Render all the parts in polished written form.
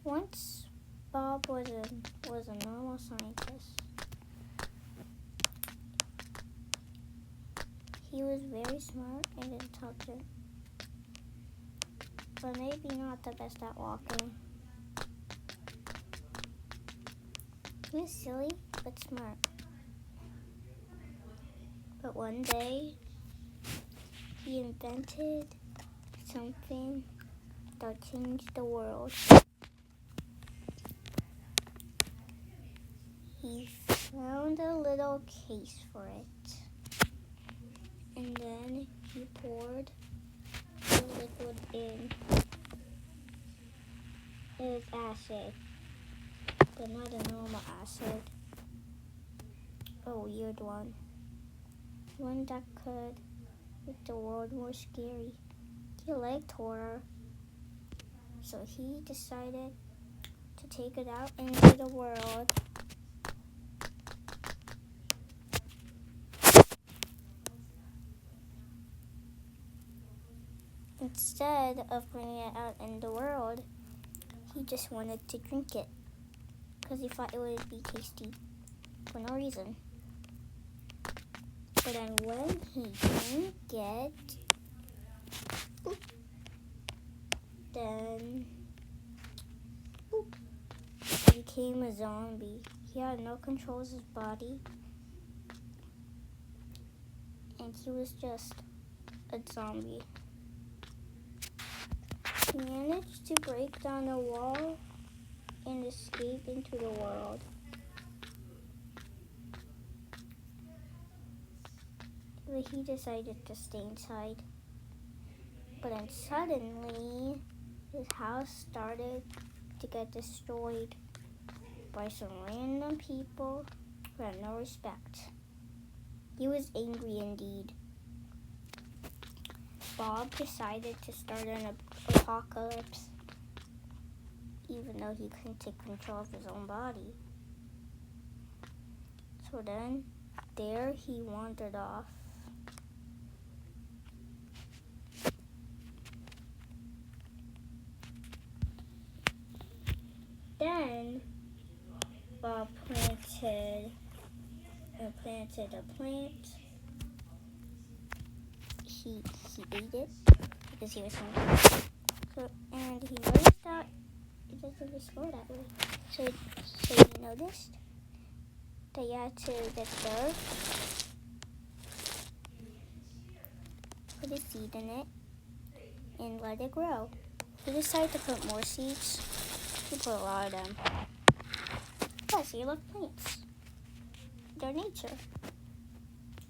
Once Bob was a normal scientist. He was very smart and intelligent, but maybe not the best at walking. He was silly but smart. But one day, he invented something that changed the world. He found a little case for it, and then he poured the liquid in. It was acid, but not a normal acid. A weird one. One that could make the world more scary. He liked horror, so he decided to take it out into the world. Instead of bringing it out in the world, he just wanted to drink it because he thought it would be tasty for no reason. But then when he drank it, then he became a zombie. He had no control of his body, and he was just a zombie. He managed to break down a wall and escape into the world. But he decided to stay inside. But then suddenly, his house started to get destroyed by some random people who had no respect. He was angry indeed. Bob decided to start an apocalypse, even though he couldn't take control of his own body. So then, there he wandered off. Then, Bob planted a plant. He ate it because he was hungry. And he noticed that it doesn't just grow that way. So he noticed that you had to get dirt, put a seed in it, and let it grow. He decided to put more seeds. He put a lot of them. Plus, he loved plants. They're nature.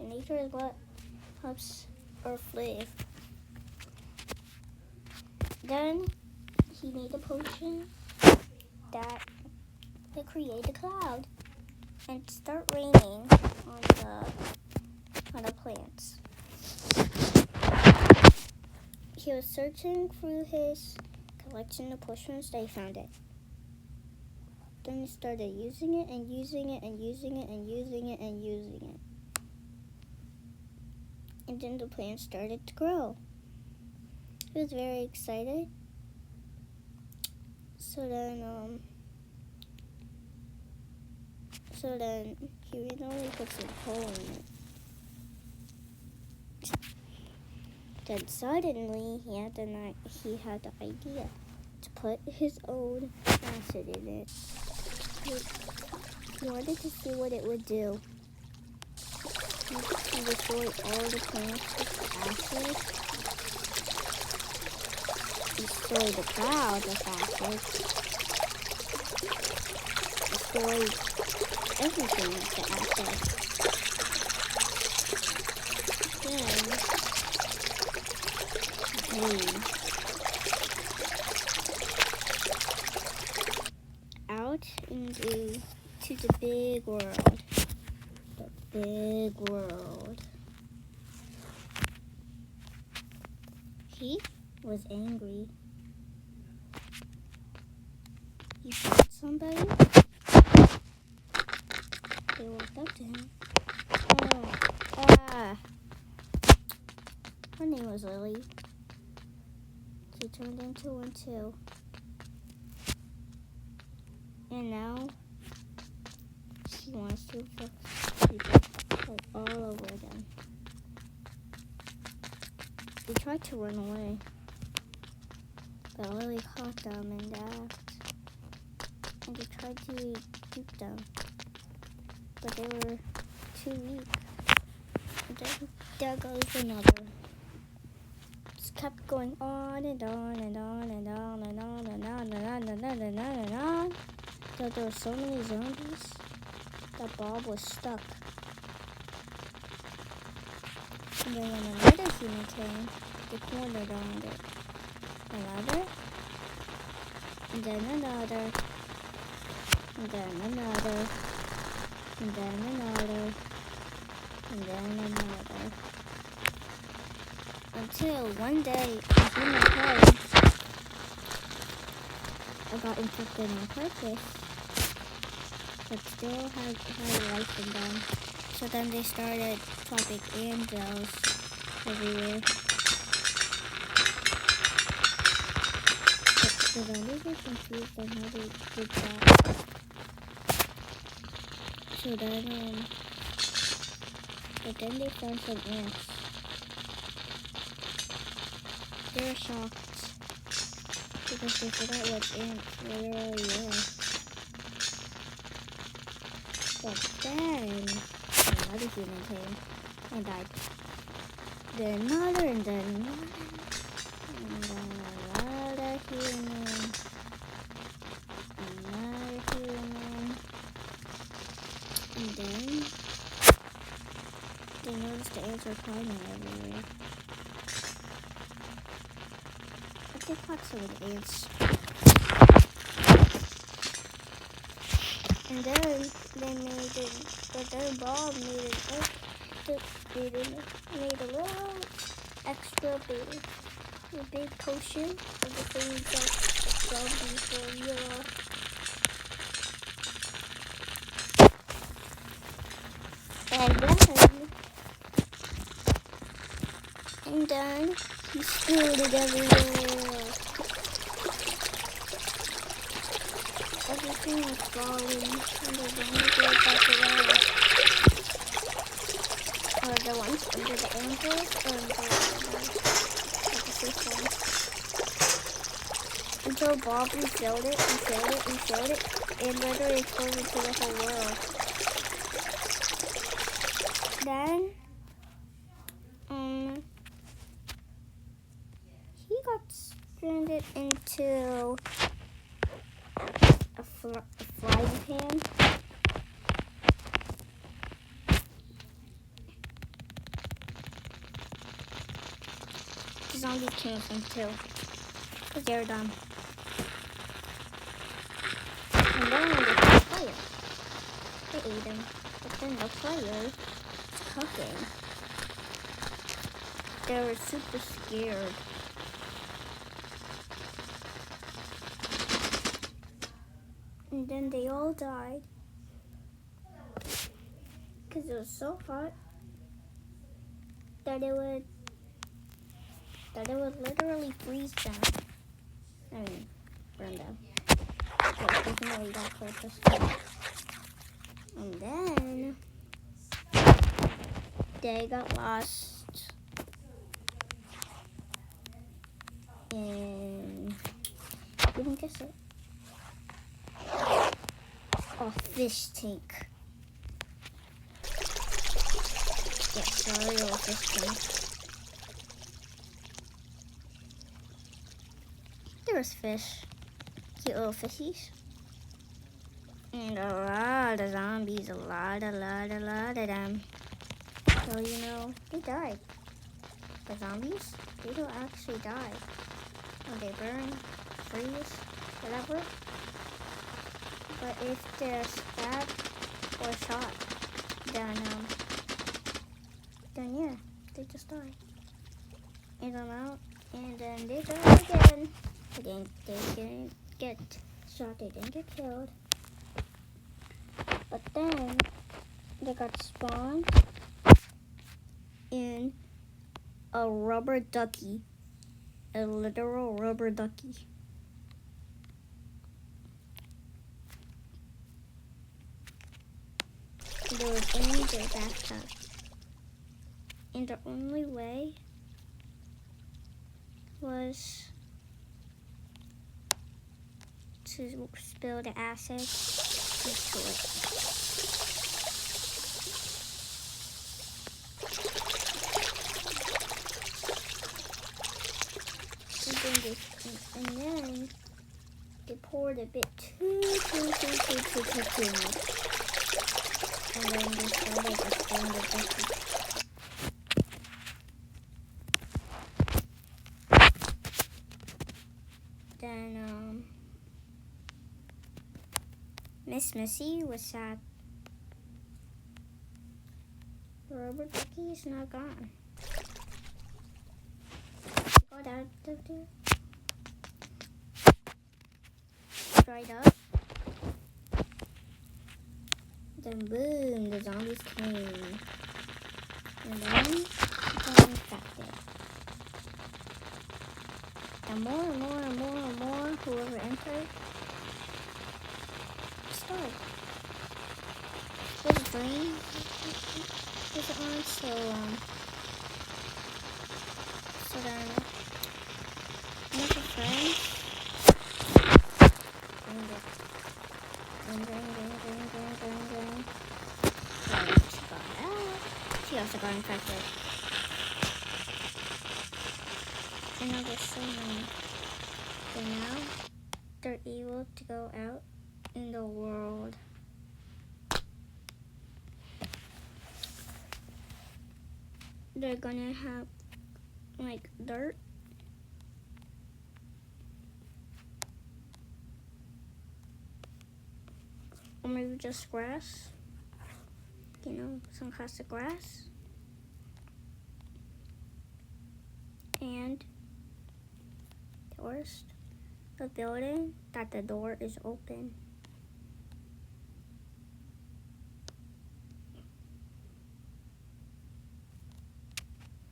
And nature is what helps Earth live. Then he made a potion that could create a cloud and start raining on the plants. He was searching through his collection of potions that he found it. Then he started using it and using it and using it and using it and using it. And then the plant started to grow. He was very excited. So then he randomly put some coal in it. Then suddenly he had the idea to put his own acid in it. He wanted to see what it would do. He destroyed all the plants with acid. He destroyed the cloud with acid. Destroyed everything with the acid. Then out into the big world. The big world. He was angry. He fought somebody. They walked up to him. Her name was Lily. She turned into one too. And now she wants to fuck people like all over them. They tried to run away, but Lily caught them in the act. And they tried to keep them, but they were too weak. And then there goes another. Just kept going on and on and on and on and on and on and on and on and on and on. Till there were so many zombies that Bob was stuck. And then when another human came, they cornered on it. Another, and then another, and then another, and then another, and then another. Until one day, a human came. I got infected on purpose, but still had life in them. So then they started dropping angels everywhere. But the zombies were confused on how they did that. So then, but then they found some ants. They were shocked because they forgot what ants literally were. But then another human came and died. Then another, and then another, and then another human, another human, and then they noticed the ants were climbing everywhere. But they caught some of the ants. And then they made it, but then Bob made a little extra big potion of the things that zombies will and then he spilled it everywhere. Everything was falling, and the zombies were back away. Or the ones under the angels, or the first one. Until Bob refilled it, and literally exploded to the whole world. Then, he got stranded into a frying pan. The zombies killed him too, because they were dumb. And then they caught fire. They ate him, but then the fire was cooking. They were super scared. And then they all died because it was so hot that it would literally freeze them. I mean, burn them. But definitely that purpose. And then they got lost in, you can guess it, a fish tank. Yeah, sorry, a fish tank. There was fish, cute little fishies, and a lot of zombies, a lot of them. So, you know, they died. The zombies, they don't actually die. When they burn, freeze, whatever. But if they're stabbed or shot, then yeah, they just die. And I'm out, and then they die again. They didn't get shot, they didn't get killed. But then they got spawned in a rubber ducky, a literal rubber ducky. there was in their bathtub. And the only way was to spill the acid into it. And then they poured a bit too much. And then they started to spin the biscuit. Then, Miss Missy was sad. Rubber ducky is not gone. Got out of there. Dried up. Then boom, the zombies came. And then got infected. And more whoever entered started. There's a drain was on, so then make a friend. Drain. So she got out. She also got infected. And now there's so many. So now they're able to go out in the world. They're gonna have like dirt. Or maybe just grass. You know, some kinds of grass. And the worst, a building that the door is open.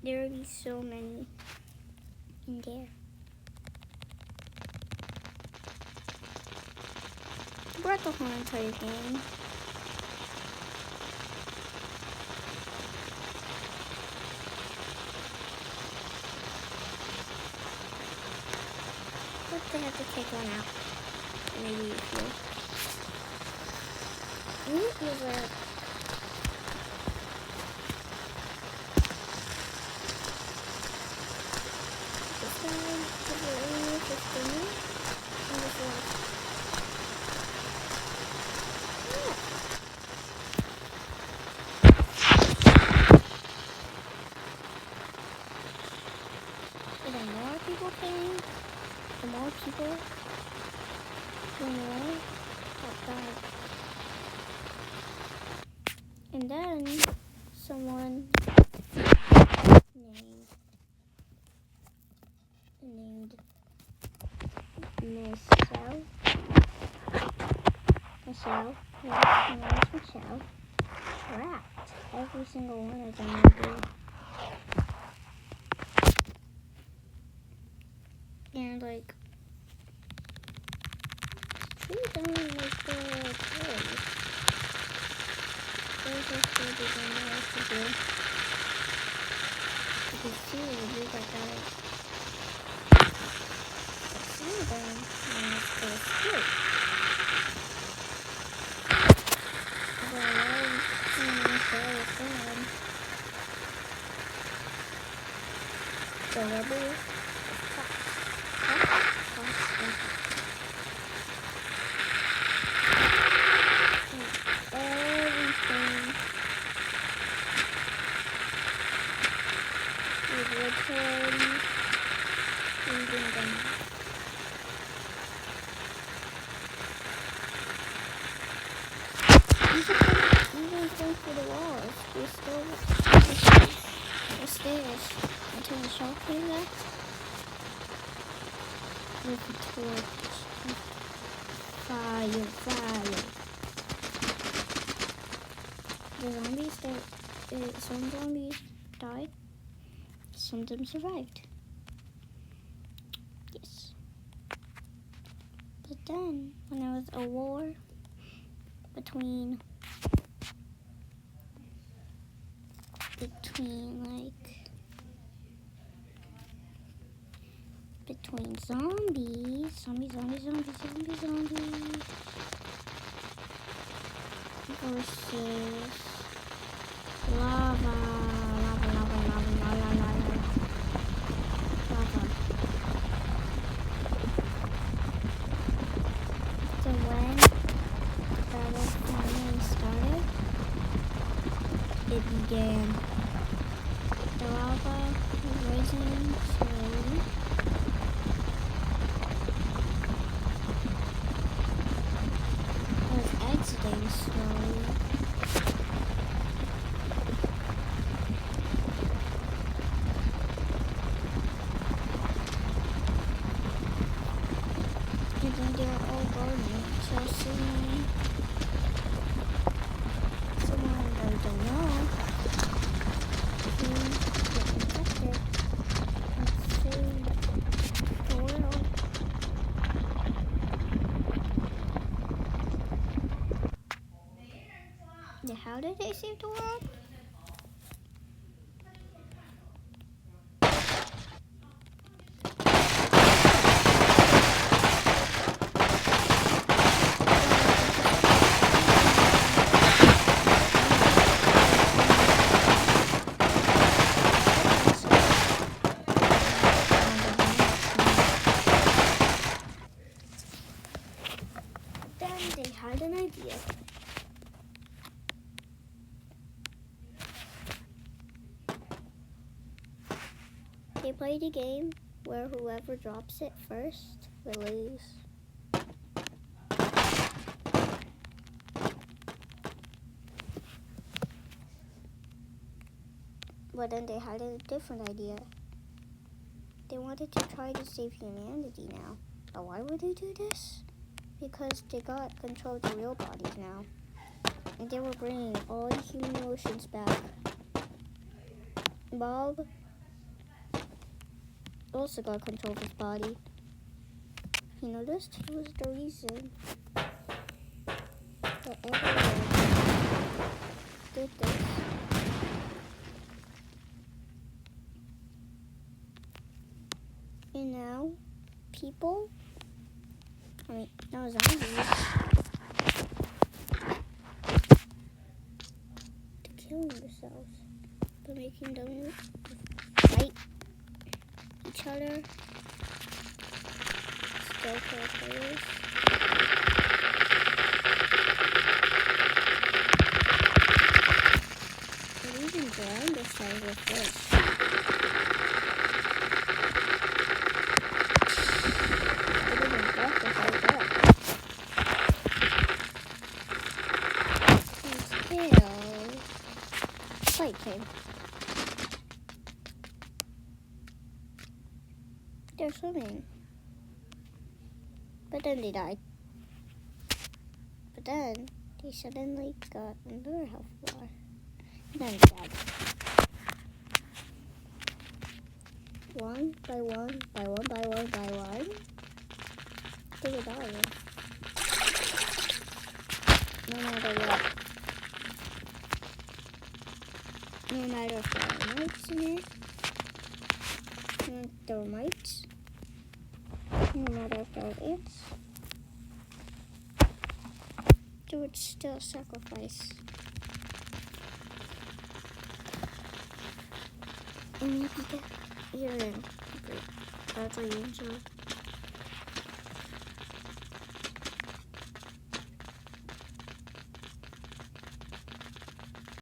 There will be so many in there. Breath of Horn type game. But they have to take one out. Maybe a few. Meat was this one to the only 15 and this one. And the more people came, the more people went away that died. And then someone named Michelle, her name is Michelle, trapped every single one of them in there. And like, she don't like the toys. Those are still the ones to do. You can see we got that. Some of them want us to escape. But a lot of them are sad. The rubber is tough. Everything with return leaving them. Even going through the walls, we still the stairs until the shop came back with the torch. Fire. The zombies some zombies died, some of them survived. Yes. But then, when there was a war between between zombies versus lava. So when the battle finally started, it began. The lava was rising slowly. It was exiting slowly. And then they're all burning. So someone I don't know can get infected and save the world. Yeah, how did they save the world? Then they had an idea. They played a game where whoever drops it first will lose. But then they had a different idea. They wanted to try to save humanity now. But why would they do this? Because they got control of the real bodies now. And they were bringing all the human emotions back. Bob also got control of his body. He noticed he was the reason that everyone did this. And now, now zombies, to killing themselves by making them fight each other, still kill players. And even drown themselves with fish. Fighting. They're swimming. But then they died. But then they suddenly got another health bar. And then they died. One by one, they were dying. No matter what. No matter if there are mites in it, there were mites, no matter if there were ants, they would still sacrifice. And maybe you're in. Great. That's what you enjoy.